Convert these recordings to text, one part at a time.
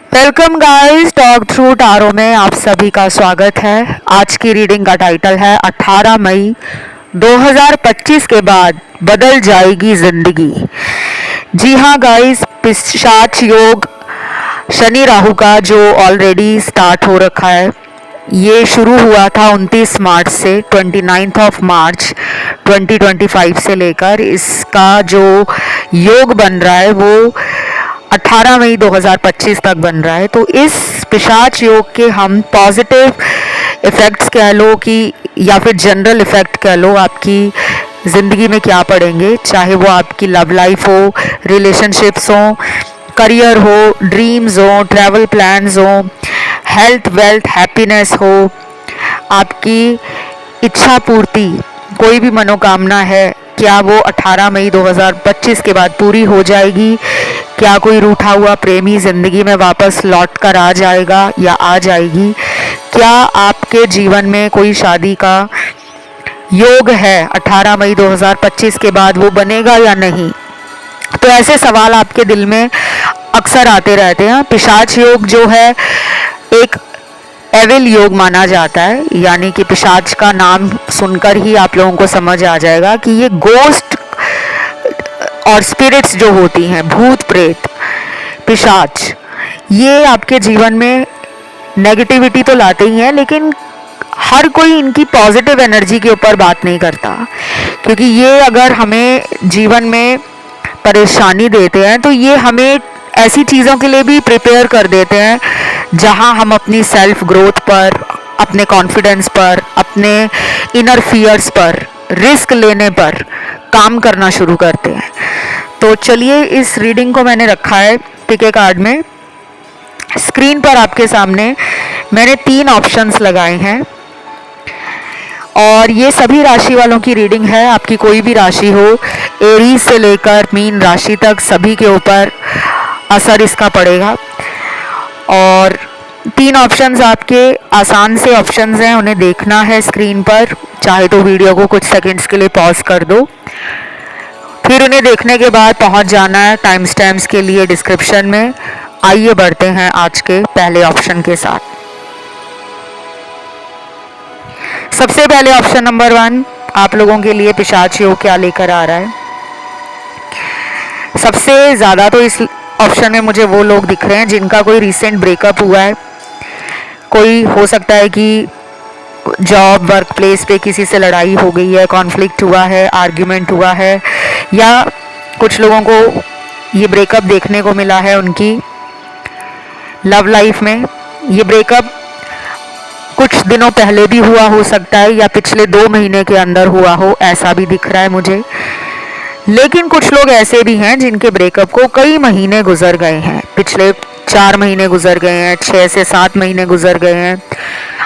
Welcome guys, talk through tarot में आप सभी का स्वागत है। आज की रीडिंग का टाइटल है 18 मई 2025 के बाद बदल जाएगी जिंदगी। जी हाँ गाइस, पिशाच योग शनि राहु का जो ऑलरेडी स्टार्ट हो रखा है, ये शुरू हुआ था 29 मार्च से 29 ऑफ मार्च 2025 से लेकर इसका जो योग बन रहा है वो 18 मई 2025 तक बन रहा है। तो इस पिशाच योग के हम पॉजिटिव इफ़ेक्ट्स कह लो कि या फिर जनरल इफ़ेक्ट कह लो, आपकी ज़िंदगी में क्या पड़ेंगे, चाहे वो आपकी लव लाइफ हो, रिलेशनशिप्स हो, करियर हो, ड्रीम्स हो, ट्रैवल प्लान्स हो, हेल्थ वेल्थ हैप्पीनेस हो, आपकी इच्छा पूर्ति, कोई भी मनोकामना है, क्या वो 18 मई 2025 के बाद पूरी हो जाएगी? क्या कोई रूठा हुआ प्रेमी ज़िंदगी में वापस लौट कर आ जाएगा या आ जाएगी? क्या आपके जीवन में कोई शादी का योग है 18 मई 2025 के बाद, वो बनेगा या नहीं? तो ऐसे सवाल आपके दिल में अक्सर आते रहते हैं। पिशाच योग जो है एक एविल योग माना जाता है, यानी कि पिशाच का नाम सुनकर ही आप लोगों को समझ आ जाएगा कि ये गोस्ट और स्पिरिट्स जो होती हैं, भूत प्रेत पिशाच, ये आपके जीवन में नेगेटिविटी तो लाते ही हैं, लेकिन हर कोई इनकी पॉजिटिव एनर्जी के ऊपर बात नहीं करता, क्योंकि ये अगर हमें जीवन में परेशानी देते हैं तो ये हमें ऐसी चीज़ों के लिए भी प्रिपेयर कर देते हैं जहां हम अपनी सेल्फ ग्रोथ पर, अपने कॉन्फिडेंस पर, अपने इनर फियर्स पर, रिस्क लेने पर काम करना शुरू करते हैं। तो चलिए, इस रीडिंग को मैंने रखा है पिके कार्ड में। स्क्रीन पर आपके सामने मैंने 3 ऑप्शंस लगाए हैं और ये सभी राशि वालों की रीडिंग है। आपकी कोई भी राशि हो, एरीज से लेकर मीन राशि तक, सभी के ऊपर असर इसका पड़ेगा। और 3 ऑप्शंस आपके आसान से ऑप्शंस हैं, उन्हें देखना है स्क्रीन पर। चाहे तो वीडियो को कुछ सेकंड्स के लिए पॉज कर दो, फिर उन्हें देखने के बाद पहुंच जाना है टाइम स्टैम्प्स के लिए डिस्क्रिप्शन में। आइए बढ़ते हैं आज के पहले ऑप्शन के साथ। सबसे पहले ऑप्शन नंबर 1 आप लोगों के लिए पिशाच योग क्या लेकर आ रहा है। सबसे ज़्यादा तो इस ऑप्शन में मुझे वो लोग दिख रहे हैं जिनका कोई रिसेंट ब्रेकअप हुआ है। कोई हो सकता है कि जॉब वर्क प्लेस पे किसी से लड़ाई हो गई है, कॉन्फ्लिक्ट हुआ है, आर्ग्यूमेंट हुआ है, या कुछ लोगों को ये ब्रेकअप देखने को मिला है उनकी लव लाइफ में। ये ब्रेकअप कुछ दिनों पहले भी हुआ हो सकता है या पिछले 2 महीने के अंदर हुआ हो, ऐसा भी दिख रहा है मुझे। लेकिन कुछ लोग ऐसे भी हैं जिनके ब्रेकअप को कई महीने गुजर गए हैं, पिछले 4 महीने गुजर गए हैं, 6 से 7 महीने गुजर गए हैं,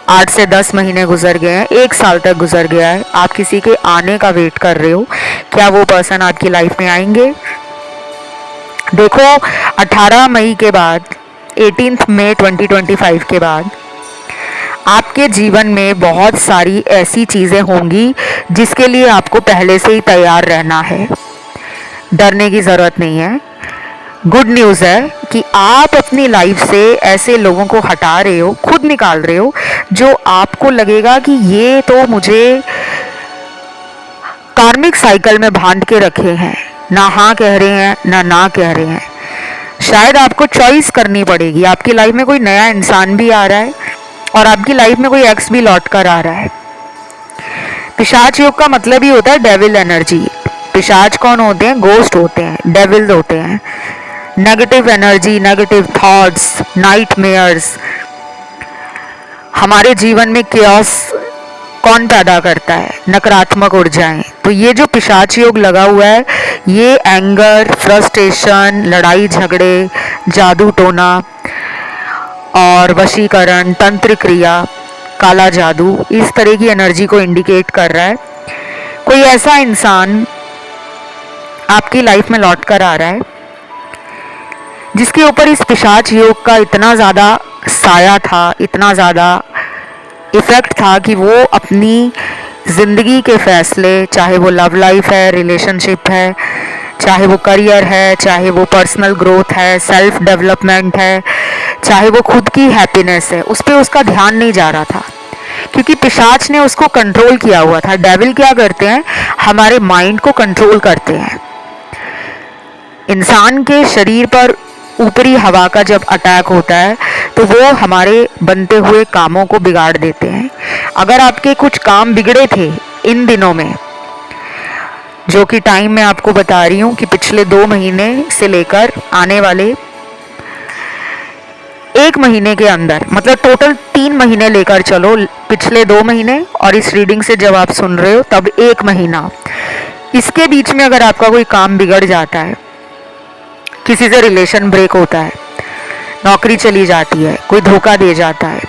8 से 10 महीने गुजर गए हैं, 1 साल तक गुजर गया है। आप किसी के आने का वेट कर रहे हो, क्या वो पर्सन आपकी लाइफ में आएंगे? देखो, 18 मई के बाद, 18 मई 2025 के बाद आपके जीवन में बहुत सारी ऐसी चीज़ें होंगी जिसके लिए आपको पहले से ही तैयार रहना है। डरने की ज़रूरत नहीं है। गुड न्यूज़ है कि आप अपनी लाइफ से ऐसे लोगों को हटा रहे हो, खुद निकाल रहे हो, जो आपको लगेगा कि ये तो मुझे कार्मिक साइकिल में बांध के रखे हैं, ना हाँ कह रहे हैं ना कह रहे हैं। शायद आपको चॉइस करनी पड़ेगी। आपकी लाइफ में कोई नया इंसान भी आ रहा है और आपकी लाइफ में कोई एक्स भी लौट कर आ रहा है। पिशाच योग का मतलब ही होता है डेविल एनर्जी। पिशाच कौन होते हैं? गोस्ट होते हैं, डेविल्स होते हैं। Negative energy, negative thoughts, nightmares, हमारे जीवन में केओस कौन पैदा करता है? नकारात्मक ऊर्जाएं। तो ये जो पिशाच योग लगा हुआ है, ये एंगर, फ्रस्ट्रेशन, लड़ाई झगड़े, जादू टोना और वशीकरण, तंत्र क्रिया, काला जादू, इस तरह की एनर्जी को इंडिकेट कर रहा है। कोई ऐसा इंसान आपकी लाइफ में लौट कर आ रहा है जिसके ऊपर इस पिशाच योग का इतना ज़्यादा साया था, इतना ज़्यादा इफ़ेक्ट था कि वो अपनी ज़िंदगी के फैसले, चाहे वो लव लाइफ है, रिलेशनशिप है, चाहे वो करियर है, चाहे वो पर्सनल ग्रोथ है, सेल्फ डेवलपमेंट है, चाहे वो खुद की हैप्पीनेस है, उस पर उसका ध्यान नहीं जा रहा था, क्योंकि पिशाच ने उसको कंट्रोल किया हुआ था। डेविल क्या करते हैं, हमारे माइंड को कंट्रोल करते हैं। इंसान के शरीर पर ऊपरी हवा का जब अटैक होता है तो वो हमारे बनते हुए कामों को बिगाड़ देते हैं। अगर आपके कुछ काम बिगड़े थे इन दिनों में, जो कि टाइम मैं आपको बता रही हूँ कि पिछले 2 महीने से लेकर आने वाले 1 महीने के अंदर, मतलब टोटल 3 महीने लेकर चलो, पिछले 2 महीने और इस रीडिंग से जब आप सुन रहे हो तब 1 महीना, इसके बीच में अगर आपका कोई काम बिगड़ जाता है, किसी से रिलेशन ब्रेक होता है, नौकरी चली जाती है, कोई धोखा दे जाता है,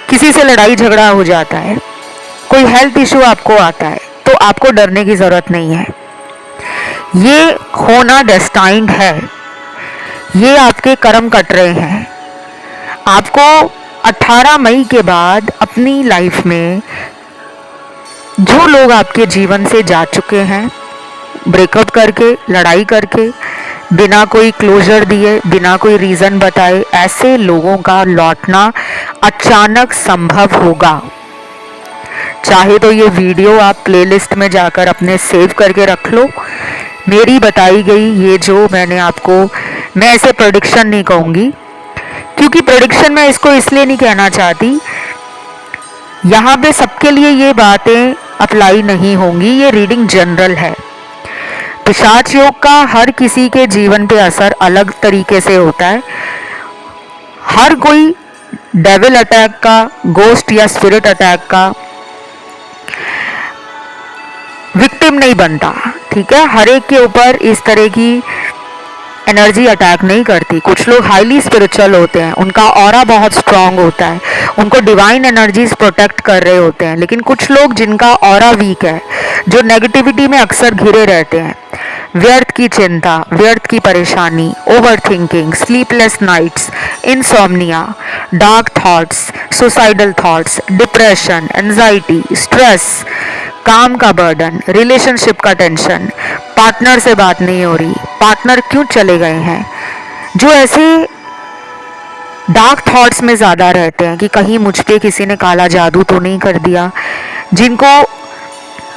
किसी से लड़ाई झगड़ा हो जाता है, कोई हेल्थ इशू आपको आता है, तो आपको डरने की ज़रूरत नहीं है। ये होना डेस्टाइन्ड है, ये आपके कर्म कट रहे हैं। आपको 18 मई के बाद अपनी लाइफ में जो लोग आपके जीवन से जा चुके हैं, ब्रेकअप करके, लड़ाई करके, बिना कोई क्लोजर दिए, बिना कोई रीज़न बताए, ऐसे लोगों का लौटना अचानक संभव होगा। चाहे तो ये वीडियो आप प्लेलिस्ट में जाकर अपने सेव करके रख लो। मेरी बताई गई ये जो मैंने आपको, मैं ऐसे प्रेडिक्शन नहीं कहूँगी, क्योंकि प्रेडिक्शन मैं इसको इसलिए नहीं कहना चाहती, यहाँ पे सबके लिए ये बातें अप्लाई नहीं होंगी। ये रीडिंग जनरल है। पिशाच योग का हर किसी के जीवन पे असर अलग तरीके से होता है। हर कोई डेविल अटैक का, गोस्ट या स्पिरिट अटैक का विक्टिम नहीं बनता, ठीक है। हर एक के ऊपर इस तरह की एनर्जी अटैक नहीं करती। कुछ लोग हाईली स्पिरिचुअल होते हैं, उनका ऑरा बहुत स्ट्रांग होता है, उनको डिवाइन एनर्जीज प्रोटेक्ट कर रहे होते हैं। लेकिन कुछ लोग जिनका ऑरा वीक है, जो नेगेटिविटी में अक्सर घिरे रहते हैं, व्यर्थ की चिंता, व्यर्थ की परेशानी, over thinking, sleepless nights, insomnia, dark thoughts, suicidal thoughts, depression, anxiety, stress, काम का बर्डन, रिलेशनशिप का टेंशन, पार्टनर से बात नहीं हो रही, पार्टनर क्यों चले गए हैं, जो ऐसे डार्क थॉट्स में ज़्यादा रहते हैं कि कहीं मुझ पे किसी ने काला जादू तो नहीं कर दिया, जिनको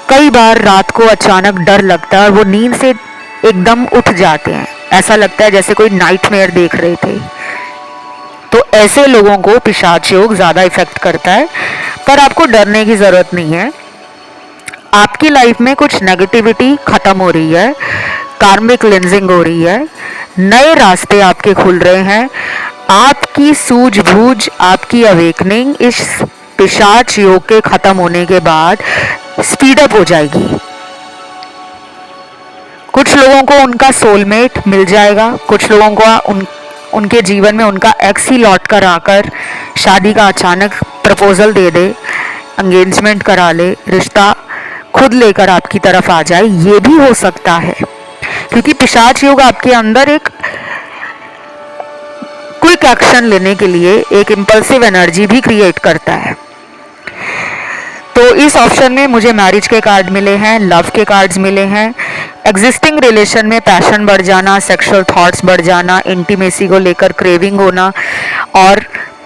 कई बार रात को अचानक डर लगता है और वो नींद से एकदम उठ जाते हैं, ऐसा लगता है जैसे कोई नाइटमेयर देख रहे थे। तो ऐसे लोगों को पिशाच योग ज़्यादा इफेक्ट करता है। पर आपको डरने की ज़रूरत नहीं है। आपकी लाइफ में कुछ नेगेटिविटी खत्म हो रही है, कार्मिक क्लिंजिंग हो रही है, नए रास्ते आपके खुल रहे हैं। आपकी सूझबूझ, आपकी अवेकनिंग इस पिशाच योग के खत्म होने के बाद स्पीड अप हो जाएगी। कुछ लोगों को उनका सोलमेट मिल जाएगा, कुछ लोगों को उनके जीवन में उनका एक्स ही लौट कर आकर शादी का अचानक प्रपोजल दे दे, एंगेजमेंट करा ले, रिश्ता खुद लेकर आपकी तरफ आ जाए, ये भी हो सकता है। क्योंकि पिशाच योग आपके अंदर एक क्विक एक्शन लेने के लिए एक इम्पल्सिव एनर्जी भी क्रिएट करता है। तो इस ऑप्शन में मुझे मैरिज के कार्ड मिले हैं, लव के कार्ड्स मिले हैं, एग्जिस्टिंग रिलेशन में पैशन बढ़ जाना, सेक्सुअल थॉट्स बढ़ जाना, इंटीमेसी को लेकर क्रेविंग होना और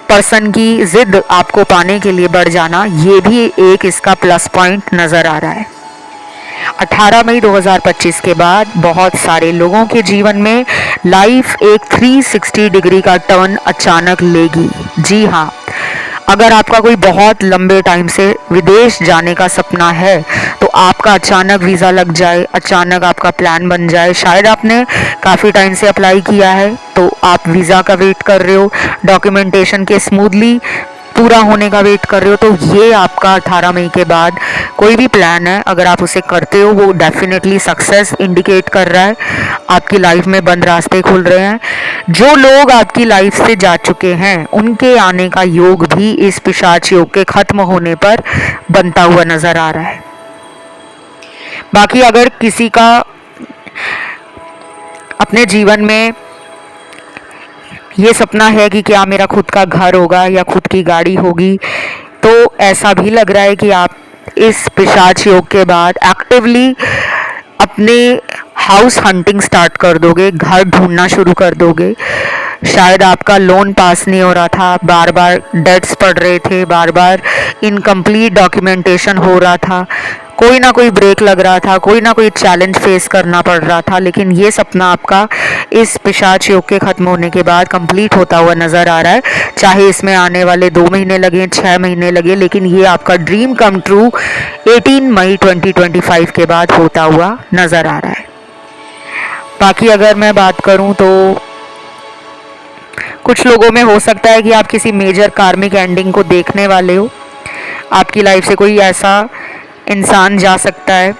पर्सन की जिद आपको पाने के लिए बढ़ जाना, ये भी एक इसका प्लस पॉइंट नज़र आ रहा है। 18 मई 2025 के बाद बहुत सारे लोगों के जीवन में लाइफ एक 360 डिग्री का टर्न अचानक लेगी। जी हाँ, अगर आपका कोई बहुत लंबे टाइम से विदेश जाने का सपना है तो आपका अचानक वीज़ा लग जाए, अचानक आपका प्लान बन जाए। शायद आपने काफ़ी टाइम से अप्लाई किया है तो आप वीज़ा का वेट कर रहे हो, डॉक्यूमेंटेशन के स्मूथली पूरा होने का वेट कर रहे हो, तो ये आपका 18 मई के बाद कोई भी प्लान है, अगर आप उसे करते हो वो डेफिनेटली सक्सेस इंडिकेट कर रहा है। आपकी लाइफ में बंद रास्ते खुल रहे हैं। जो लोग आपकी लाइफ से जा चुके हैं उनके आने का योग भी इस पिशाच योग के खत्म होने पर बनता हुआ नजर आ रहा है। बाकी अगर किसी का अपने जीवन में ये सपना है कि क्या मेरा खुद का घर होगा या खुद की गाड़ी होगी, तो ऐसा भी लग रहा है कि आप इस पिशाच योग के बाद एक्टिवली अपने हाउस हंटिंग स्टार्ट कर दोगे, घर ढूंढना शुरू कर दोगे। शायद आपका लोन पास नहीं हो रहा था, बार बार डेट्स पड़ रहे थे, बार बार इनकम्प्लीट डॉक्यूमेंटेशन हो रहा था, कोई ना कोई ब्रेक लग रहा था, कोई ना कोई चैलेंज फेस करना पड़ रहा था। लेकिन ये सपना आपका इस पिशाच योग के ख़त्म होने के बाद कंप्लीट होता हुआ नज़र आ रहा है। चाहे इसमें आने वाले 2 महीने लगे, 6 महीने लगे, लेकिन ये आपका ड्रीम कम ट्रू 18 मई 2025 के बाद होता हुआ नज़र आ रहा है। बाकी अगर मैं बात करूं तो कुछ लोगों में हो सकता है कि आप किसी मेजर कार्मिक एंडिंग को देखने वाले हो। आपकी लाइफ से कोई ऐसा इंसान जा सकता है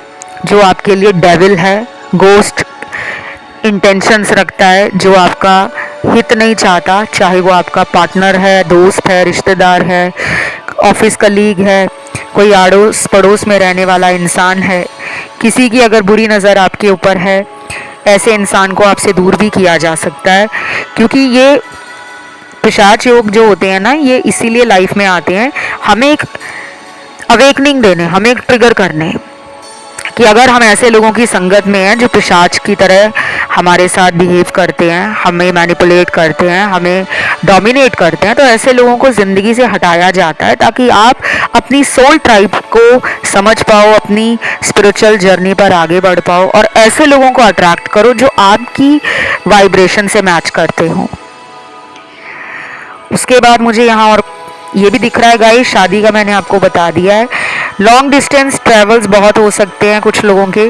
जो आपके लिए डेविल है, गोस्ट इंटेंशंस रखता है, जो आपका हित नहीं चाहता, चाहे वो आपका पार्टनर है, दोस्त है, रिश्तेदार है, ऑफिस कलीग है, कोई आड़ोस पड़ोस में रहने वाला इंसान है। किसी की अगर बुरी नज़र आपके ऊपर है, ऐसे इंसान को आपसे दूर भी किया जा सकता है, क्योंकि ये पिशाच योग जो होते हैं ना, ये इसीलिए लाइफ में आते हैं हमें एक अवेकनिंग देने, हमें एक ट्रिगर करने, कि अगर हम ऐसे लोगों की संगत में हैं जो पिशाच की तरह हमारे साथ बिहेव करते हैं, हमें मैनिपुलेट करते हैं, हमें डोमिनेट करते हैं, तो ऐसे लोगों को ज़िंदगी से हटाया जाता है ताकि आप अपनी सोल ट्राइब को समझ पाओ, अपनी स्पिरिचुअल जर्नी पर आगे बढ़ पाओ और ऐसे लोगों को अट्रैक्ट करो जो आपकी वाइब्रेशन से मैच करते हों। उसके बाद मुझे यहाँ और ये भी दिख रहा है गाइस, शादी का मैंने आपको बता दिया है। लॉन्ग डिस्टेंस ट्रैवल्स बहुत हो सकते हैं कुछ लोगों के,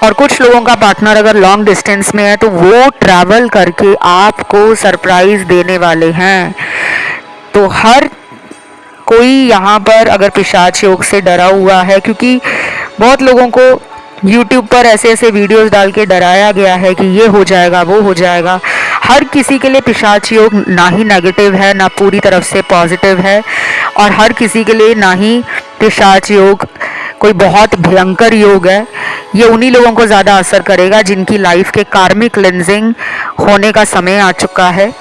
और कुछ लोगों का पार्टनर अगर लॉन्ग डिस्टेंस में है तो वो ट्रैवल करके आपको सरप्राइज देने वाले हैं। तो हर कोई यहाँ पर अगर पिशाच योग से डरा हुआ है, क्योंकि बहुत लोगों को YouTube पर ऐसे ऐसे वीडियोस डाल के डराया गया है कि ये हो जाएगा, वो हो जाएगा। हर किसी के लिए पिशाच योग ना ही नेगेटिव है, ना पूरी तरफ से पॉजिटिव है, और हर किसी के लिए ना ही पिशाच योग कोई बहुत भयंकर योग है। ये उन्हीं लोगों को ज़्यादा असर करेगा जिनकी लाइफ के कार्मिक क्लेंजिंग होने का समय आ चुका है।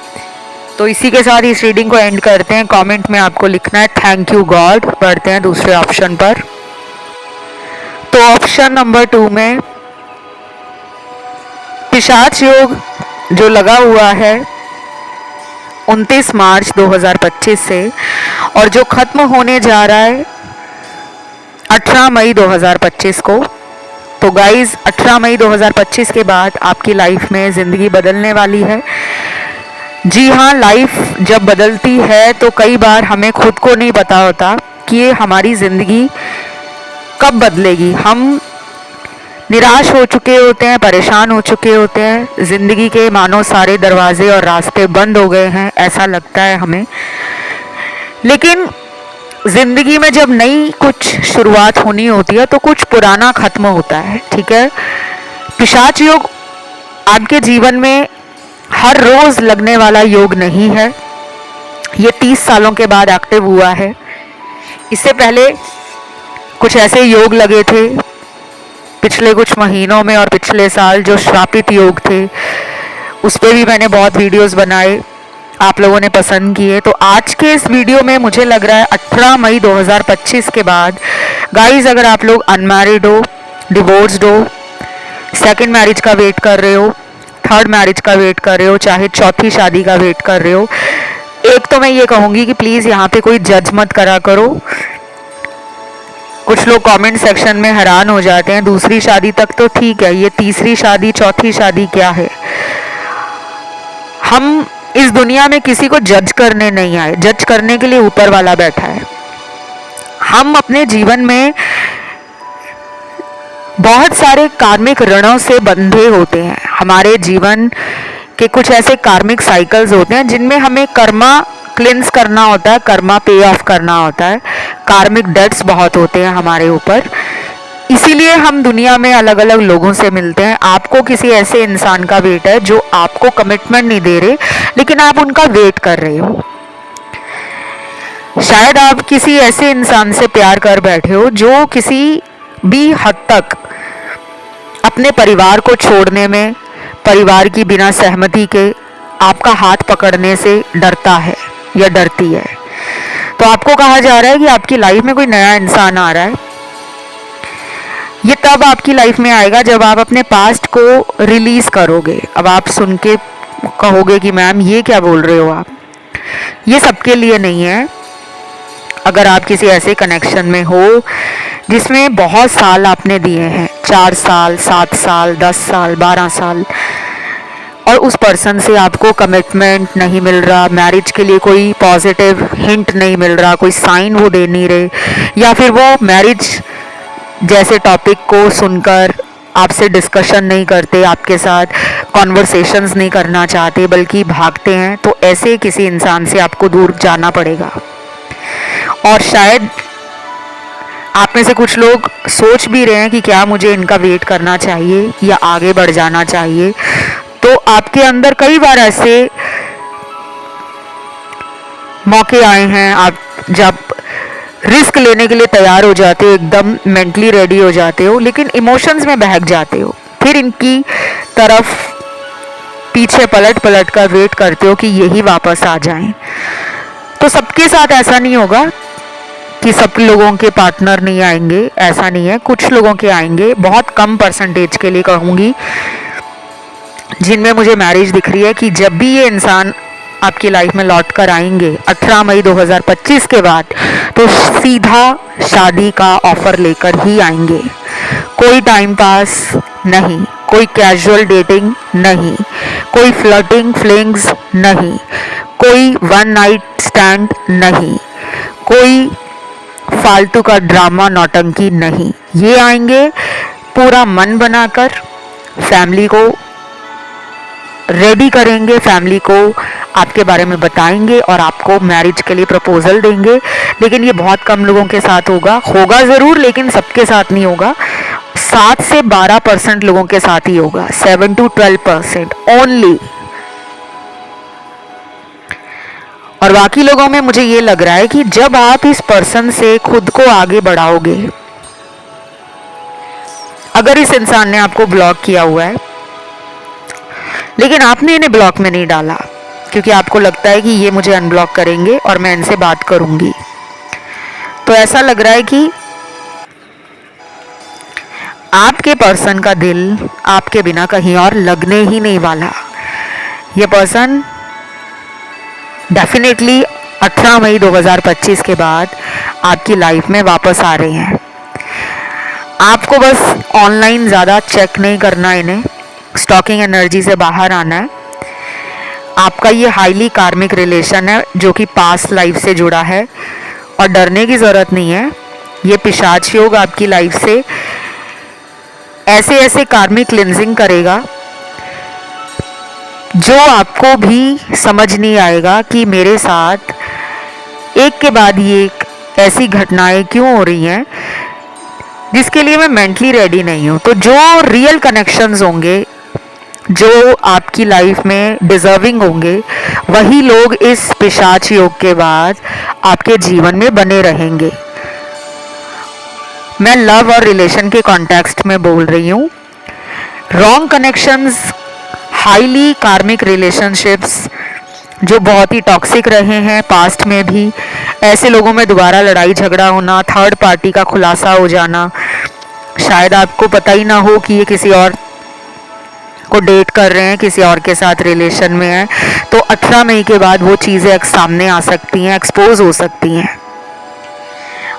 तो इसी के साथ इस रीडिंग को एंड करते हैं। कमेंट में आपको लिखना है थैंक यू गॉड। बढ़ते हैं दूसरे ऑप्शन पर। तो ऑप्शन नंबर 2 में पिशाच योग जो लगा हुआ है 29 मार्च 2025 से, और जो खत्म होने जा रहा है 18 मई 2025 को। तो गाइज 18 मई 2025 के बाद आपकी लाइफ में ज़िंदगी बदलने वाली है। जी हाँ, लाइफ जब बदलती है तो कई बार हमें खुद को नहीं पता होता कि ये हमारी ज़िंदगी कब बदलेगी। हम निराश हो चुके होते हैं, परेशान हो चुके होते हैं, ज़िंदगी के मानो सारे दरवाजे और रास्ते बंद हो गए हैं, ऐसा लगता है हमें। लेकिन ज़िंदगी में जब नई कुछ शुरुआत होनी होती है तो कुछ पुराना ख़त्म होता है, ठीक है। पिशाच योग आपके जीवन में हर रोज़ लगने वाला योग नहीं है। ये 30 सालों के बाद एक्टिव हुआ है। इससे पहले कुछ ऐसे योग लगे थे पिछले कुछ महीनों में और पिछले साल, जो श्रापित योग थे, उस पर भी मैंने बहुत वीडियोस बनाए, आप लोगों ने पसंद किए। तो आज के इस वीडियो में मुझे लग रहा है 18 मई 2025 के बाद गाइस, अगर आप लोग अनमैरिड हो, डिवोर्स्ड हो, सेकंड मैरिज का वेट कर रहे हो, थर्ड मैरिज का वेट कर रहे हो, चाहे चौथी शादी का वेट कर रहे हो, एक तो मैं ये कहूँगी कि प्लीज़ यहाँ पे कोई जज मत करा करो। कुछ लोग कमेंट सेक्शन में हैरान हो जाते हैं, दूसरी शादी तक तो ठीक है, ये तीसरी शादी चौथी शादी क्या है। हम इस दुनिया में किसी को जज करने नहीं आए, जज करने के लिए ऊपर वाला बैठा है। हम अपने जीवन में बहुत सारे कार्मिक ऋणों से बंधे होते हैं। हमारे जीवन के कुछ ऐसे कार्मिक साइकिल्स होते हैं जिनमें हमें कर्मा क्लिंस करना होता है, कर्मा पे ऑफ करना होता है। कार्मिक डेट्स बहुत होते हैं हमारे ऊपर, इसीलिए हम दुनिया में अलग अलग लोगों से मिलते हैं। आपको किसी ऐसे इंसान का वेट है जो आपको कमिटमेंट नहीं दे रहे, लेकिन आप उनका वेट कर रहे हो। शायद आप किसी ऐसे इंसान से प्यार कर बैठे हो जो किसी भी हद तक अपने परिवार को छोड़ने में, परिवार की बिना सहमति के आपका हाथ पकड़ने से डरता है या डरती है। तो आपको कहा जा रहा है कि आपकी लाइफ में कोई नया इंसान आ रहा है। ये तब आपकी लाइफ में आएगा जब आप अपने पास्ट को रिलीज करोगे। अब आप सुन के कहोगे कि मैम ये क्या बोल रहे हो आप। ये सबके लिए नहीं है। अगर आप किसी ऐसे कनेक्शन में हो जिसमें बहुत साल आपने दिए हैं, 4 साल, 7 साल, 10 साल, 12 साल, और उस पर्सन से आपको कमिटमेंट नहीं मिल रहा, मैरिज के लिए कोई पॉजिटिव हिंट नहीं मिल रहा, कोई साइन वो दे नहीं रहे, या फिर वो मैरिज जैसे टॉपिक को सुनकर आपसे डिस्कशन नहीं करते, आपके साथ कॉन्वर्सेशंस नहीं करना चाहते, बल्कि भागते हैं, तो ऐसे किसी इंसान से आपको दूर जाना पड़ेगा। और शायद आप में से कुछ लोग सोच भी रहे हैं कि क्या मुझे इनका वेट करना चाहिए या आगे बढ़ जाना चाहिए। तो आपके अंदर कई बार ऐसे मौके आए हैं, आप जब रिस्क लेने के लिए तैयार हो जाते हो, एकदम मेंटली रेडी हो जाते हो, लेकिन इमोशंस में बहक जाते हो, फिर इनकी तरफ पीछे पलट पलट कर वेट करते हो कि यही वापस आ जाएं। तो सबके साथ ऐसा नहीं होगा कि सब लोगों के पार्टनर नहीं आएंगे, ऐसा नहीं है। कुछ लोगों के आएंगे, बहुत कम परसेंटेज के लिए कहूँगी, जिनमें मुझे मैरिज दिख रही है कि जब भी ये इंसान आपकी लाइफ में लौट कर आएंगे 18 मई 2025 के बाद, तो सीधा शादी का ऑफर लेकर ही आएंगे। कोई टाइम पास नहीं, कोई कैजुअल डेटिंग नहीं, कोई फ्लर्टिंग फ्लिंग्स नहीं, कोई वन नाइट स्टैंड नहीं, कोई फालतू का ड्रामा नौटंकी नहीं। ये आएंगे पूरा मन बनाकर, फैमिली को रेडी करेंगे, फैमिली को आपके बारे में बताएंगे और आपको मैरिज के लिए प्रपोजल देंगे। लेकिन ये बहुत कम लोगों के साथ होगा ज़रूर, लेकिन सबके साथ नहीं होगा। 7 से 12% लोगों के साथ ही होगा, 7 to 12% ओनली। और बाकी लोगों में मुझे ये लग रहा है कि जब आप इस पर्सन से खुद को आगे बढ़ाओगे, अगर इस इंसान ने आपको ब्लॉक किया हुआ है, लेकिन आपने इन्हें ब्लॉक में नहीं डाला क्योंकि आपको लगता है कि ये मुझे अनब्लॉक करेंगे और मैं इनसे बात करूंगी, तो ऐसा लग रहा है कि आपके पर्सन का दिल आपके बिना कहीं और लगने ही नहीं वाला। ये पर्सन डेफिनेटली 18 मई 2025 के बाद आपकी लाइफ में वापस आ रहे हैं। आपको बस ऑनलाइन ज़्यादा चेक नहीं करना, इन्हें स्टॉकिंग एनर्जी से बाहर आना है। आपका ये हाईली कार्मिक रिलेशन है जो कि पास्ट लाइफ से जुड़ा है, और डरने की ज़रूरत नहीं है। ये पिशाच योग आपकी लाइफ से ऐसे ऐसे कार्मिक क्लिंजिंग करेगा जो आपको भी समझ नहीं आएगा कि मेरे साथ एक के बाद ये ऐसी घटनाएं क्यों हो रही हैं जिसके लिए मैं मेंटली रेडी नहीं हूँ। तो जो रियल कनेक्शंस होंगे, जो आपकी लाइफ में डिजर्विंग होंगे, वही लोग इस पिशाच योग के बाद आपके जीवन में बने रहेंगे। मैं लव और रिलेशन के कॉन्टेक्स्ट में बोल रही हूँ। रॉन्ग कनेक्शंस, हाईली कार्मिक रिलेशनशिप्स जो बहुत ही टॉक्सिक रहे हैं पास्ट में भी, ऐसे लोगों में दोबारा लड़ाई झगड़ा होना, थर्ड पार्टी का खुलासा हो जाना, शायद आपको पता ही ना हो कि ये किसी और को डेट कर रहे हैं, किसी और के साथ रिलेशन में है, तो 18 मई के बाद वो चीज़ें सामने आ सकती हैं, एक्सपोज हो सकती हैं।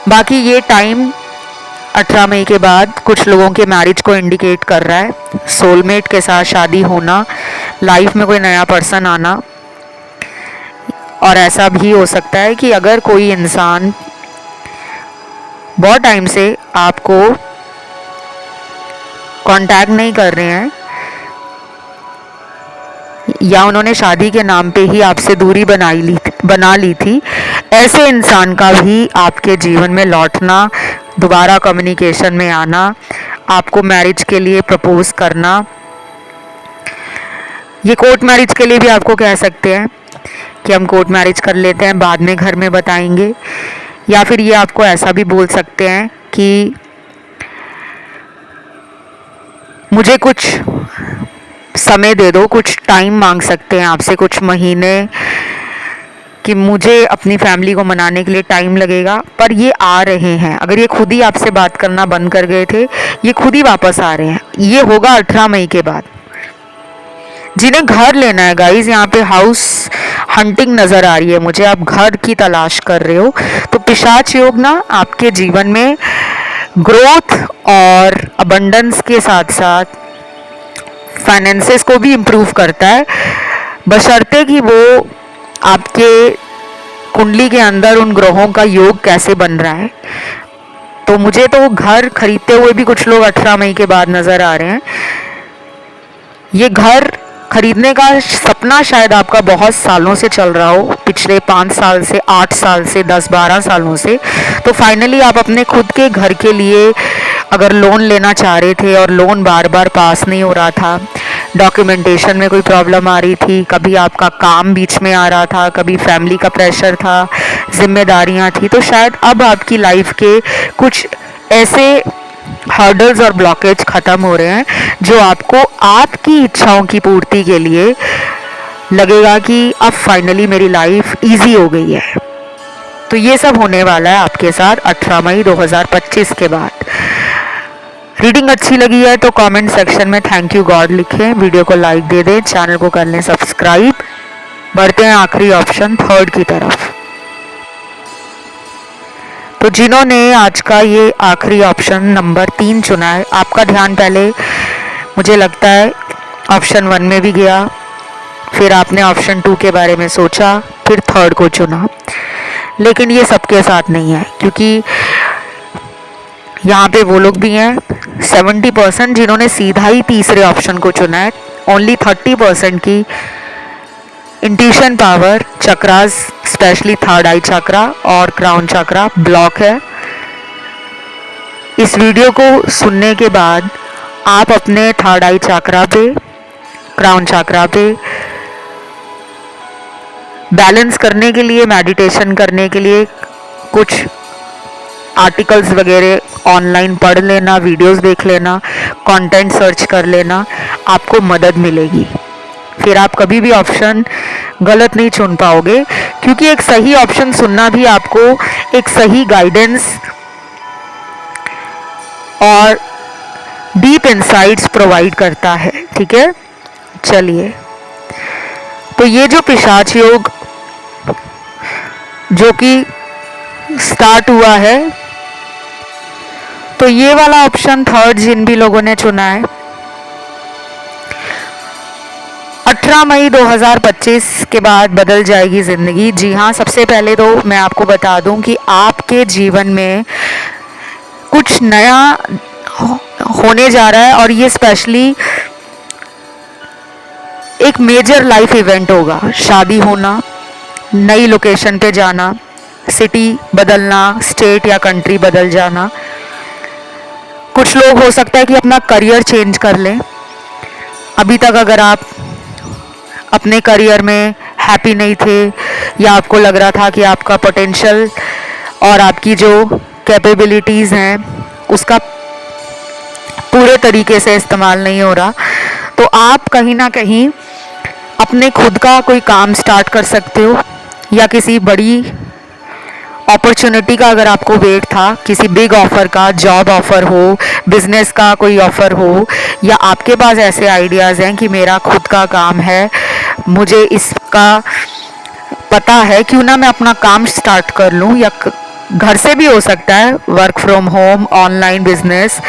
बाकी ये टाइम 18 मई के बाद कुछ लोगों के मैरिज को इंडिकेट कर रहा है, सोलमेट के साथ शादी होना, लाइफ में कोई नया पर्सन आना। और ऐसा भी हो सकता है कि अगर कोई इंसान बहुत टाइम से आपको कांटेक्ट नहीं कर रहे हैं, या उन्होंने शादी के नाम पे ही आपसे दूरी बना ली थी, ऐसे इंसान का भी आपके जीवन में लौटना, दोबारा कम्युनिकेशन में आना, आपको मैरिज के लिए प्रपोज करना। ये कोर्ट मैरिज के लिए भी आपको कह सकते हैं कि हम कोर्ट मैरिज कर लेते हैं, बाद में घर में बताएंगे। या फिर ये आपको ऐसा भी बोल सकते हैं कि मुझे कुछ समय दे दो, कुछ टाइम मांग सकते हैं आपसे, कुछ महीने, कि मुझे अपनी फैमिली को मनाने के लिए टाइम लगेगा। पर ये आ रहे हैं, अगर ये खुद ही आपसे बात करना बंद कर गए थे, ये खुद ही वापस आ रहे हैं। ये होगा 18 मई के बाद। जिन्हें घर लेना है गाइज, यहाँ पे हाउस हंटिंग नजर आ रही है मुझे, आप घर की तलाश कर रहे हो, तो पिशाच योग ना आपके जीवन में ग्रोथ और अबंडेंस के साथ साथ फाइनेंसेस को भी इम्प्रूव करता है, बशर्ते कि वो आपके कुंडली के अंदर उन ग्रहों का योग कैसे बन रहा है। तो मुझे तो घर खरीदते हुए भी कुछ लोग 18 मई के बाद नजर आ रहे हैं। ये घर खरीदने का सपना शायद आपका बहुत सालों से चल रहा हो, पिछले 5 साल से, 8 साल से, 10-12 सालों से। तो फाइनली आप अपने खुद के घर के लिए अगर लोन लेना चाह रहे थे और लोन बार बार पास नहीं हो रहा था, डॉक्यूमेंटेशन में कोई प्रॉब्लम आ रही थी, कभी आपका काम बीच में आ रहा था, कभी फैमिली का प्रेशर था, जिम्मेदारियां थी, तो शायद अब आपकी लाइफ के कुछ ऐसे हर्डल्स और ब्लॉकेज खत्म हो रहे हैं जो आपको आपकी इच्छाओं की पूर्ति के लिए लगेगा कि अब फाइनली मेरी लाइफ इजी हो गई है। तो ये सब होने वाला है आपके साथ 18 मई 2025 के बाद। रीडिंग अच्छी लगी है तो कमेंट सेक्शन में थैंक यू गॉड लिखें, वीडियो को लाइक दे दें, चैनल को कर लें सब्सक्राइब। बढ़ते हैं आखिरी ऑप्शन थर्ड की तरफ। तो जिन्होंने आज का ये आखिरी ऑप्शन नंबर 3 चुना है, आपका ध्यान पहले मुझे लगता है ऑप्शन 1 में भी गया, फिर आपने ऑप्शन 2 के बारे में सोचा, फिर थर्ड को चुना। लेकिन ये सबके साथ नहीं है, क्योंकि यहाँ पे वो लोग भी हैं 70% जिन्होंने सीधा ही तीसरे ऑप्शन को चुना है। ओनली 30% की intuition power, chakras specially third eye chakra और क्राउन चक्रा ब्लॉक है। इस वीडियो को सुनने के बाद आप अपने थर्ड आई चक्रा पे, क्राउन चक्रा पे बैलेंस करने के लिए, मेडिटेशन करने के लिए कुछ आर्टिकल्स वगैरह ऑनलाइन पढ़ लेना, वीडियोस देख लेना, कंटेंट सर्च कर लेना, आपको मदद मिलेगी। फिर आप कभी भी ऑप्शन गलत नहीं चुन पाओगे, क्योंकि एक सही ऑप्शन सुनना भी आपको एक सही गाइडेंस और डीप इंसाइट्स प्रोवाइड करता है। ठीक है, चलिए, तो ये जो पिशाच योग जो कि स्टार्ट हुआ है, तो ये वाला ऑप्शन थर्ड जिन भी लोगों ने चुना है, 18 मई 2025 के बाद बदल जाएगी ज़िंदगी। जी हाँ, सबसे पहले तो मैं आपको बता दूं कि आपके जीवन में कुछ नया होने जा रहा है, और ये स्पेशली एक मेजर लाइफ इवेंट होगा। शादी होना, नई लोकेशन पे जाना, सिटी बदलना, स्टेट या कंट्री बदल जाना। कुछ लोग हो सकता है कि अपना करियर चेंज कर लें। अभी तक अगर आप अपने करियर में हैप्पी नहीं थे, या आपको लग रहा था कि आपका पोटेंशियल और आपकी जो कैपेबिलिटीज़ हैं उसका पूरे तरीके से इस्तेमाल नहीं हो रहा, तो आप कहीं ना कहीं अपने खुद का कोई काम स्टार्ट कर सकते हो, या किसी बड़ी अपॉर्चुनिटी का अगर आपको वेट था, किसी बिग ऑफर का, जॉब ऑफर हो, बिजनेस का कोई ऑफर हो, या आपके पास ऐसे आइडियाज़ हैं कि मेरा खुद का काम है, मुझे इसका पता है, क्यों ना मैं अपना काम स्टार्ट कर लूं, या घर से भी हो सकता है, work from home, online business,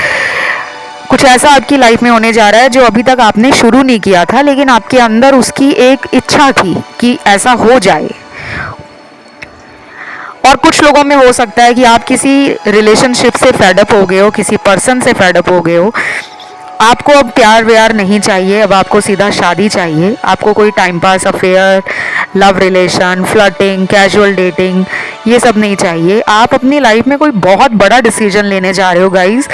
कुछ ऐसा आपकी लाइफ में होने जा रहा है जो अभी तक आपने शुरू नहीं किया था, लेकिन आपके अंदर उसकी एक इच्छा थी कि ऐसा हो जाए। और कुछ लोगों में हो सकता है कि आप किसी रिलेशनशिप से फेडअप हो गए हो, किसी पर्सन से फेडअप हो गए हो, आपको अब प्यार व्यार नहीं चाहिए, अब आपको सीधा शादी चाहिए, आपको कोई time pass affair, love relation, flirting, casual dating, ये सब नहीं चाहिए। आप अपनी लाइफ में कोई बहुत बड़ा डिसीजन लेने जा रहे हो गाइस।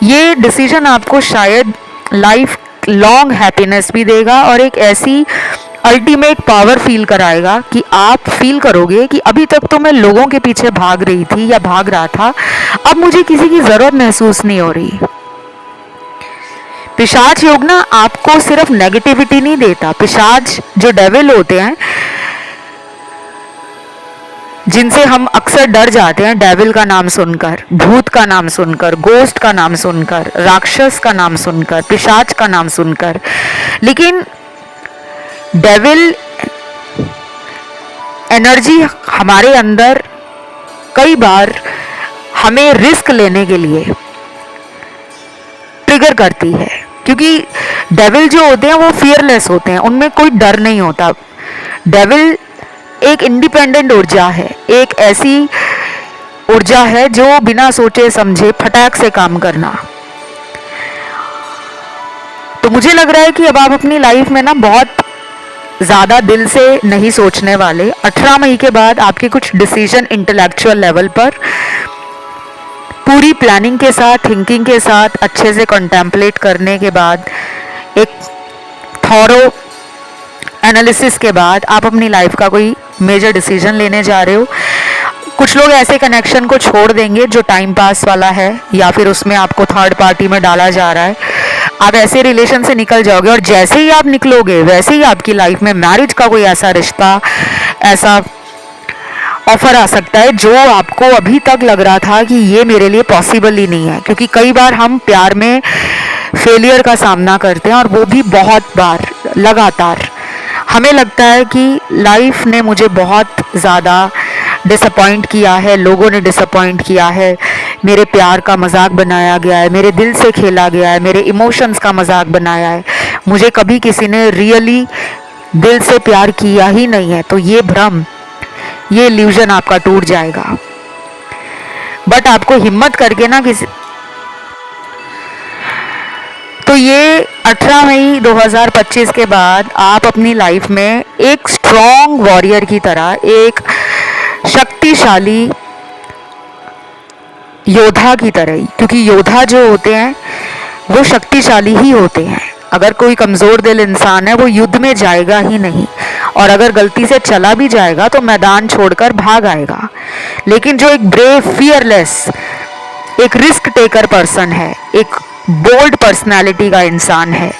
ये डिसीजन आपको शायद लाइफ लॉन्ग हैप्पीनेस भी देगा, और एक ऐसी अल्टीमेट पावर फील कराएगा कि आप फील करोगे कि अभी तक तो मैं लोगों के पीछे भाग रही थी या भाग रहा था, अब मुझे किसी की ज़रूरत महसूस नहीं हो रही। पिशाच योग ना आपको सिर्फ नेगेटिविटी नहीं देता। पिशाच जो डेविल होते हैं, जिनसे हम अक्सर डर जाते हैं, डेविल का नाम सुनकर, भूत का नाम सुनकर, गोस्ट का नाम सुनकर, राक्षस का नाम सुनकर, पिशाच का नाम सुनकर, लेकिन डेविल एनर्जी हमारे अंदर कई बार हमें रिस्क लेने के लिए ट्रिगर करती है, क्योंकि डेविल जो होते हैं वो फियरलेस होते हैं, उनमें कोई डर नहीं होता। डेविल एक इंडिपेंडेंट ऊर्जा है, एक ऐसी ऊर्जा है जो बिना सोचे समझे फटाक से काम करना। तो मुझे लग रहा है कि अब आप अपनी लाइफ में ना बहुत ज़्यादा दिल से नहीं सोचने वाले। 18 मई के बाद आपके कुछ डिसीजन इंटेलेक्चुअल लेवल पर पूरी प्लानिंग के साथ, थिंकिंग के साथ, अच्छे से कंटेम्पलेट करने के बाद, एक थॉरो एनालिसिस के बाद आप अपनी लाइफ का कोई मेजर डिसीजन लेने जा रहे हो। कुछ लोग ऐसे कनेक्शन को छोड़ देंगे जो टाइम पास वाला है या फिर उसमें आपको थर्ड पार्टी में डाला जा रहा है। आप ऐसे रिलेशन से निकल जाओगे और जैसे ही आप निकलोगे वैसे ही आपकी लाइफ में मैरिज का कोई ऐसा रिश्ता, ऐसा ऑफर आ सकता है जो आपको अभी तक लग रहा था कि ये मेरे लिए पॉसिबल ही नहीं है। क्योंकि कई बार हम प्यार में फेलियर का सामना करते हैं और वो भी बहुत बार लगातार। हमें लगता है कि लाइफ ने मुझे बहुत ज़्यादा डिसअपॉइंट किया है, लोगों ने डिसअपॉइंट किया है, मेरे प्यार का मजाक बनाया गया है, मेरे दिल से खेला गया है, मेरे इमोशंस का मजाक बनाया है, मुझे कभी किसी ने रियली दिल से प्यार किया ही नहीं है। तो ये भ्रम, ये इल्यूजन आपका टूट जाएगा। बट आपको हिम्मत करके ना तो ये 18 मई 2025 के बाद आप अपनी लाइफ में एक स्ट्रॉन्ग वॉरियर की तरह, एक शक्तिशाली योद्धा की तरह ही, क्योंकि योद्धा जो होते हैं वो शक्तिशाली ही होते हैं। अगर कोई कमज़ोर दिल इंसान है वो युद्ध में जाएगा ही नहीं, और अगर गलती से चला भी जाएगा तो मैदान छोड़कर भाग आएगा। लेकिन जो एक ब्रेव, फियरलेस, एक रिस्क टेकर पर्सन है, एक बोल्ड पर्सनालिटी का इंसान है,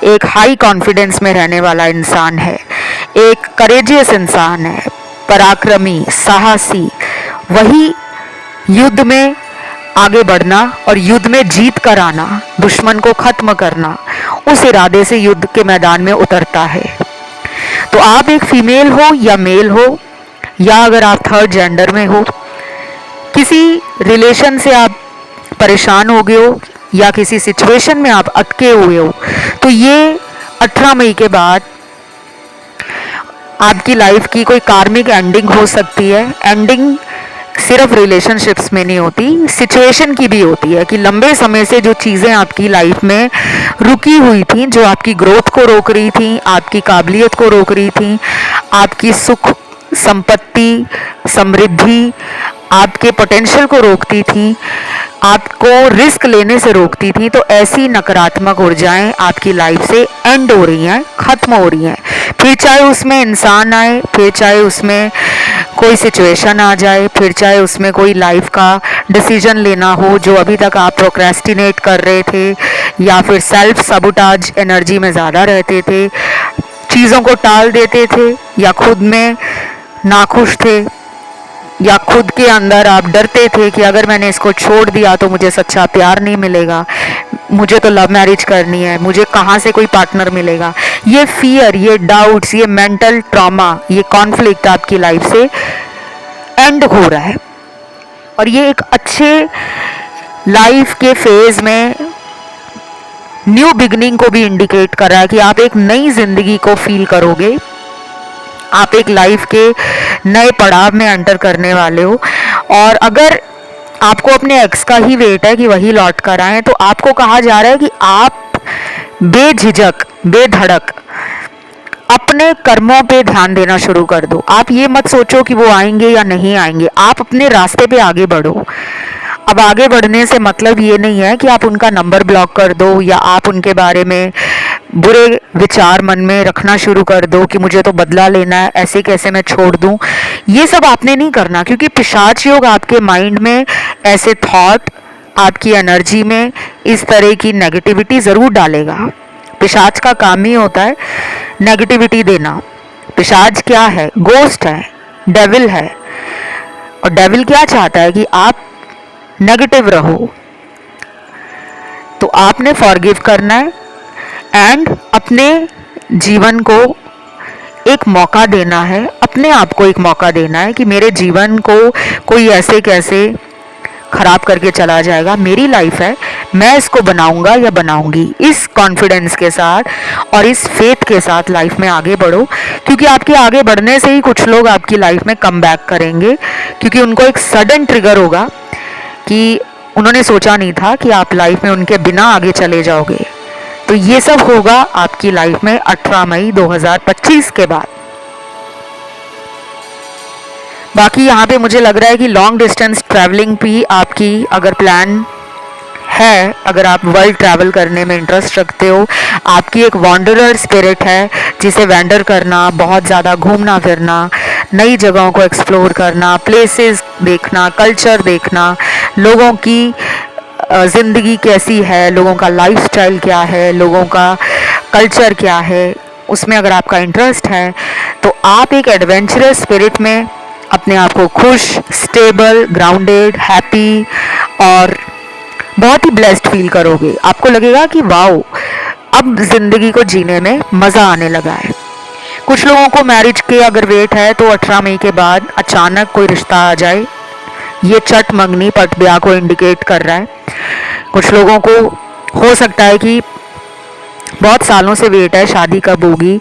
एक हाई कॉन्फिडेंस में रहने वाला इंसान है, एक करेजियस इंसान है, पराक्रमी, साहसी, वही युद्ध में आगे बढ़ना और युद्ध में जीत कर आना, दुश्मन को खत्म करना, उस इरादे से युद्ध के मैदान में उतरता है। तो आप एक फीमेल हो या मेल हो, या अगर आप थर्ड जेंडर में हो, किसी रिलेशन से आप परेशान हो गए हो या किसी सिचुएशन में आप अटके हुए हो, तो ये 18 मई के बाद आपकी लाइफ की कोई कार्मिक एंडिंग हो सकती है। एंडिंग सिर्फ रिलेशनशिप्स में नहीं होती, सिचुएशन की भी होती है कि लंबे समय से जो चीज़ें आपकी लाइफ में रुकी हुई थी, जो आपकी ग्रोथ को रोक रही थी, आपकी काबिलियत को रोक रही थी, आपकी सुख, संपत्ति, समृद्धि, आपके पोटेंशियल को रोकती थी, आपको रिस्क लेने से रोकती थी, तो ऐसी नकारात्मक ऊर्जाएं आपकी लाइफ से एंड हो रही हैं, खत्म हो रही हैं। फिर चाहे उसमें इंसान आए, फिर चाहे उसमें कोई सिचुएशन आ जाए, फिर चाहे उसमें कोई लाइफ का डिसीजन लेना हो जो अभी तक आप प्रोक्रेस्टिनेट कर रहे थे, या फिर सेल्फ सबुटाज एनर्जी में ज़्यादा रहते थे, चीज़ों को टाल देते थे, या खुद में नाखुश थे, या खुद के अंदर आप डरते थे कि अगर मैंने इसको छोड़ दिया तो मुझे सच्चा प्यार नहीं मिलेगा, मुझे तो लव मैरिज करनी है, मुझे कहाँ से कोई पार्टनर मिलेगा। ये फियर, ये डाउट्स, ये मेंटल ट्रॉमा, ये कॉन्फ्लिक्ट आपकी लाइफ से एंड हो रहा है। और ये एक अच्छे लाइफ के फेज में न्यू बिगनिंग को भी इंडिकेट कर रहा है कि आप एक नई जिंदगी को फील करोगे, आप एक लाइफ के नए पड़ाव में एंटर करने वाले हो। और अगर आपको अपने एक्स का ही वेट है कि वही लौट कर आए, तो आपको कहा जा रहा है कि आप बेझिझक, बेधड़क अपने कर्मों पे ध्यान देना शुरू कर दो। आप ये मत सोचो कि वो आएंगे या नहीं आएंगे, आप अपने रास्ते पे आगे बढ़ो। अब आगे बढ़ने से मतलब ये नहीं है कि आप उनका नंबर ब्लॉक कर दो, या आप उनके बारे में बुरे विचार मन में रखना शुरू कर दो कि मुझे तो बदला लेना है, ऐसे कैसे मैं छोड़ दूं। ये सब आपने नहीं करना, क्योंकि पिशाच योग आपके माइंड में ऐसे थॉट, आपकी एनर्जी में इस तरह की नेगेटिविटी ज़रूर डालेगा। पिशाच का काम ही होता है नेगेटिविटी देना। पिशाच क्या है? गोस्ट है, डेविल है। और डेविल क्या चाहता है कि आप नेगेटिव रहो। तो आपने फॉरगिव करना है एंड अपने जीवन को एक मौका देना है, अपने आप को एक मौका देना है कि मेरे जीवन को कोई ऐसे कैसे खराब करके चला जाएगा, मेरी लाइफ है, मैं इसको बनाऊंगा या बनाऊंगी। इस कॉन्फिडेंस के साथ और इस फेथ के साथ लाइफ में आगे बढ़ो, क्योंकि आपके आगे बढ़ने से ही कुछ लोग आपकी लाइफ में कम बैक करेंगे, क्योंकि उनको एक सडन ट्रिगर होगा कि उन्होंने सोचा नहीं था कि आप लाइफ में उनके बिना आगे चले जाओगे। तो ये सब होगा आपकी लाइफ में 18 मई 2025 के बाद। बाकी यहाँ पे मुझे लग रहा है कि लॉन्ग डिस्टेंस ट्रैवलिंग भी आपकी अगर प्लान है, अगर आप वर्ल्ड ट्रैवल करने में इंटरेस्ट रखते हो, आपकी एक वॉन्डरर स्पिरिट है जिसे वेंडर करना, बहुत ज़्यादा घूमना फिरना, नई जगहों को एक्सप्लोर करना, प्लेसेस देखना, कल्चर देखना, लोगों की ज़िंदगी कैसी है, लोगों का लाइफस्टाइल क्या है, लोगों का कल्चर क्या है, उसमें अगर आपका इंटरेस्ट है तो आप एक एडवेंचरस स्पिरिट में अपने आप को खुश, स्टेबल, ग्राउंडेड, हैप्पी और बहुत ही ब्लेस्ड फील करोगे। आपको लगेगा कि वाओ, अब ज़िंदगी को जीने में मज़ा आने लगा है। कुछ लोगों को मैरिज के अगर वेट है तो 18 मई के बाद अचानक कोई रिश्ता आ जाए, ये चट मंगनी पट ब्याह को इंडिकेट कर रहा है। कुछ लोगों को हो सकता है कि बहुत सालों से वेट है शादी कब होगी,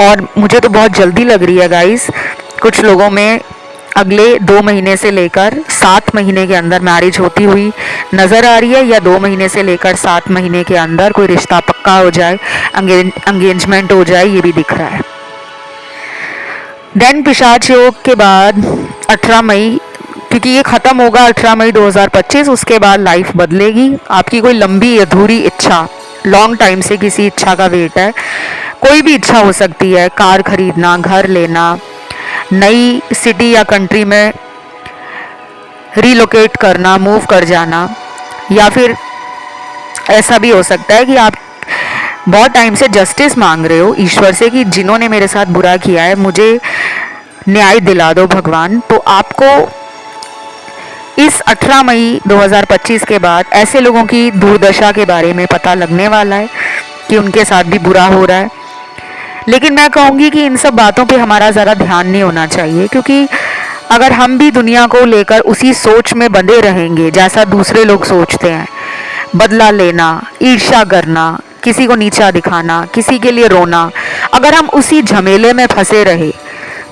और मुझे तो बहुत जल्दी लग रही है गाइस। कुछ लोगों में अगले 2 महीने से लेकर 7 महीने के अंदर मैरिज होती हुई नज़र आ रही है, या 2 महीने से लेकर 7 महीने के अंदर कोई रिश्ता पक्का हो जाए, एंगेजमेंट हो जाए, ये भी दिख रहा है। देन पिशाच योग के बाद 18 मई, क्योंकि ये ख़त्म होगा 18 मई 2025, उसके बाद लाइफ बदलेगी। आपकी कोई लंबी अधूरी इच्छा, लॉन्ग टाइम से किसी इच्छा का वेट है, कोई भी इच्छा हो सकती है, कार खरीदना, घर लेना, नई सिटी या कंट्री में रीलोकेट करना, मूव कर जाना, या फिर ऐसा भी हो सकता है कि आप बहुत टाइम से जस्टिस मांग रहे हो ईश्वर से कि जिन्होंने मेरे साथ बुरा किया है मुझे न्याय दिला दो भगवान। तो आपको इस 18 मई 2025 के बाद ऐसे लोगों की दुर्दशा के बारे में पता लगने वाला है कि उनके साथ भी बुरा हो रहा है। लेकिन मैं कहूँगी कि इन सब बातों पे हमारा ज़रा ध्यान नहीं होना चाहिए, क्योंकि अगर हम भी दुनिया को लेकर उसी सोच में बंधे रहेंगे जैसा दूसरे लोग सोचते हैं, बदला लेना, ईर्ष्या करना, किसी को नीचा दिखाना, किसी के लिए रोना, अगर हम उसी झमेले में फंसे रहे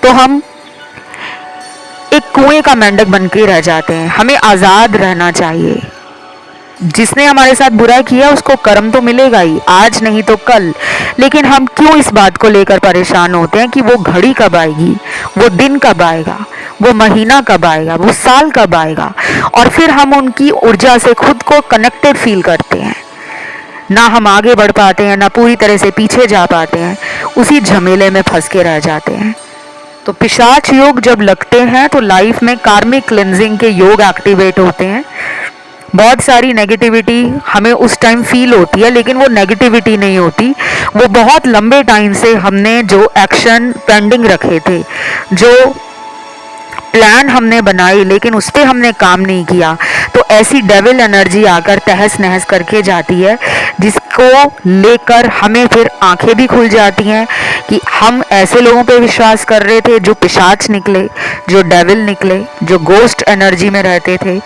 तो हम एक कुएं का मेंढक बन के रह जाते हैं। हमें आज़ाद रहना चाहिए। जिसने हमारे साथ बुरा किया उसको कर्म तो मिलेगा ही, आज नहीं तो कल। लेकिन हम क्यों इस बात को लेकर परेशान होते हैं कि वो घड़ी कब आएगी, वो दिन कब आएगा, वो महीना कब आएगा, वो साल कब आएगा, और फिर हम उनकी ऊर्जा से खुद को कनेक्टेड फील करते हैं। ना हम आगे बढ़ पाते हैं, ना पूरी तरह से पीछे जा पाते हैं, उसी झमेले में फंस के रह जाते हैं। तो पिशाच योग जब लगते हैं तो लाइफ में कार्मिक क्लिनजिंग के योग एक्टिवेट होते हैं। बहुत सारी नेगेटिविटी हमें उस टाइम फील होती है, लेकिन वो नेगेटिविटी नहीं होती, वो बहुत लंबे टाइम से हमने जो एक्शन पेंडिंग रखे थे, जो प्लान हमने बनाई लेकिन उस पर हमने काम नहीं किया, तो ऐसी डेविल एनर्जी आकर तहस नहस करके जाती है, जिसको लेकर हमें फिर आंखें भी खुल जाती हैं कि हम ऐसे लोगों पे विश्वास कर रहे थे जो पिशाच निकले, जो डेविल निकले, जो गोस्ट एनर्जी में रहते थे,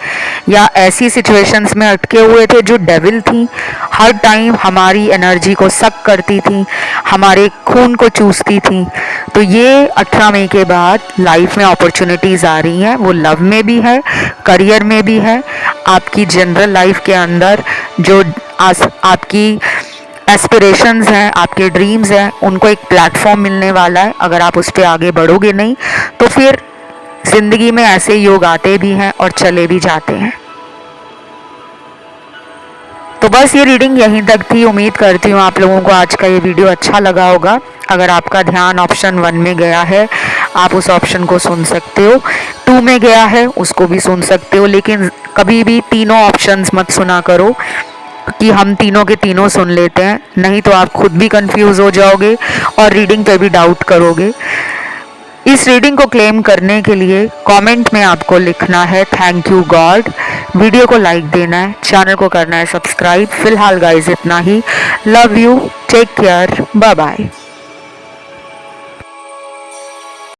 या ऐसी सिचुएशंस में अटके हुए थे जो डेविल थी, हर टाइम हमारी एनर्जी को सक करती थी, हमारे खून को चूसती थी। तो ये 18 मई के बाद लाइफ में अपॉर्चुनिटीज़ आ रही हैं, वो लव में भी है, करियर में भी है, आपकी जनरल लाइफ के अंदर जो आपकी एस्पिरेशंस हैं, आपके ड्रीम्स हैं, उनको एक प्लेटफॉर्म मिलने वाला है। अगर आप उस पर आगे बढ़ोगे नहीं तो फिर ज़िंदगी में ऐसे योग आते भी हैं और चले भी जाते हैं। तो बस ये रीडिंग यहीं तक थी। उम्मीद करती हूँ आप लोगों को आज का ये वीडियो अच्छा लगा होगा। अगर आपका ध्यान ऑप्शन 1 में गया है, आप उस ऑप्शन को सुन सकते हो, 2 में गया है उसको भी सुन सकते हो, लेकिन कभी भी तीनों ऑप्शंस मत सुना करो कि हम तीनों के तीनों सुन लेते हैं, नहीं तो आप खुद भी कंफ्यूज हो जाओगे और रीडिंग पे भी डाउट करोगे। इस रीडिंग को क्लेम करने के लिए कमेंट में आपको लिखना है थैंक यू गॉड, वीडियो को लाइक देना है, चैनल को करना है सब्सक्राइब। फिलहाल गाइस इतना ही। Love you, take care, bye bye.